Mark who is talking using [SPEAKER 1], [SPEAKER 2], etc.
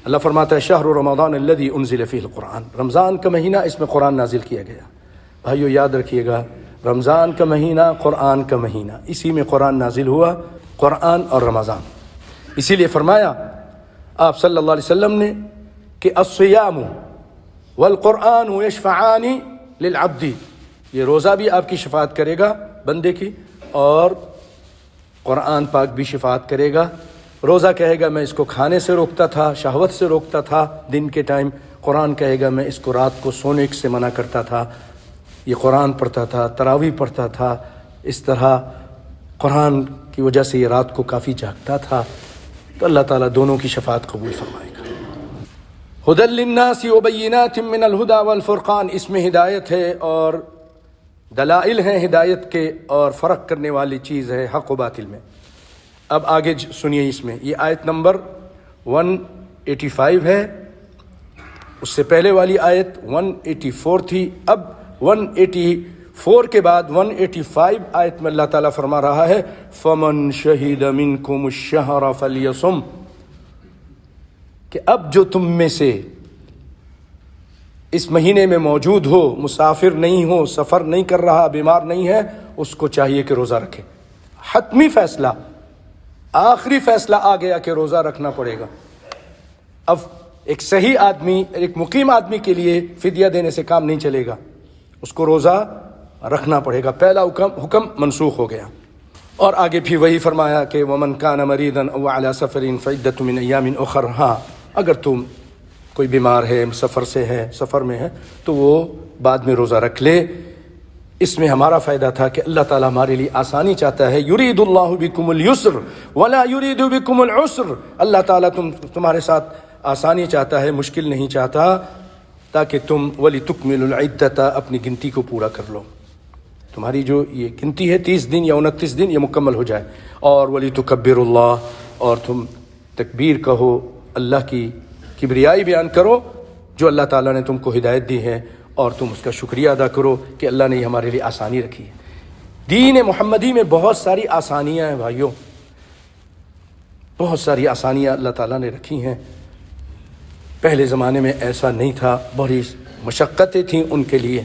[SPEAKER 1] اللہ فرماتا ہے شہر رمضان الذی انزل فیہ القرآن، رمضان کا مہینہ، اس میں قرآن نازل کیا گیا۔ بھائیو یاد رکھیے گا، رمضان کا مہینہ قرآن کا مہینہ، اسی میں قرآن نازل ہوا، قرآن اور رمضان۔ اسی لیے فرمایا آپ صلی اللہ علیہ وسلم نے کہ الصیام والقرآن یشفعان للعبد، یہ روزہ بھی آپ کی شفاعت کرے گا بندے کی، اور قرآن پاک بھی شفاعت کرے گا۔ روزہ کہے گا میں اس کو کھانے سے روکتا تھا، شہوت سے روکتا تھا دن کے ٹائم، قرآن کہے گا میں اس کو رات کو سونے سے منع کرتا تھا، یہ قرآن پڑھتا تھا، تراویح پڑھتا تھا، اس طرح قرآن کی وجہ سے یہ رات کو کافی جاگتا تھا۔ تو اللہ تعالیٰ دونوں کی شفاعت قبول فرمائے گا۔ ھدی للناس وبینات من الھدی والفرقان، اس میں ہدایت ہے اور دلائل ہیں ہدایت کے، اور فرق کرنے والی چیز ہے حق و باطل میں۔ اب آگے سنیے، اس میں یہ آیت نمبر 185 ہے، اس سے پہلے والی آیت 184 تھی، اب 184 کے بعد 185 آیت میں اللہ تعالیٰ فرما رہا ہے فَمَنْ شَهِدَ مِنْكُمُ الشَّهْرَ فَلْيَصُمْ، کہ اب جو تم میں سے اس مہینے میں موجود ہو، مسافر نہیں ہو، سفر نہیں کر رہا، بیمار نہیں ہے، اس کو چاہیے کہ روزہ رکھے۔ حتمی فیصلہ، آخری فیصلہ آ گیا کہ روزہ رکھنا پڑے گا۔ اب ایک صحیح آدمی، ایک مقیم آدمی کے لیے فدیہ دینے سے کام نہیں چلے گا، اس کو روزہ رکھنا پڑے گا۔ پہلا حکم منسوخ ہو گیا۔ اور آگے بھی وہی فرمایا کہ وَمَنْ كَانَ مَرِيضًا أَوْ عَلَى سَفَرٍ فَعِدَّةٌ مِّنْ أَيَّامٍ أُخَرَ، ہاں اگر تم کوئی بیمار ہے، سفر میں ہے تو وہ بعد میں روزہ رکھ لے۔ اس میں ہمارا فائدہ تھا کہ اللہ تعالیٰ ہمارے لیے آسانی چاہتا ہے، یرید اللہ بکم اليسر ولا یرید بکم العسر، اللہ تعالیٰ تمہارے ساتھ آسانی چاہتا ہے، مشکل نہیں چاہتا، تاکہ تم وَلِتُكْمِلُوا الْعِدَّةَ اپنی گنتی کو پورا کر لو، تمہاری جو یہ گنتی ہے 30 دن یا 29 دن یہ مکمل ہو جائے، اور وَلِتُكَبِّرُوا اللَّهَ، اور تم تکبیر کہو، اللہ کی کبریائی بیان کرو جو اللہ تعالیٰ نے تم کو ہدایت دی ہے، اور تم اس کا شکریہ ادا کرو کہ اللہ نے ہمارے لیے آسانی رکھی ہے۔ دین محمدی میں بہت ساری آسانیاں ہیں بھائیوں، بہت ساری آسانیاں اللہ تعالیٰ نے رکھی ہیں۔ پہلے زمانے میں ایسا نہیں تھا، بڑی مشقتیں تھیں ان کے لیے۔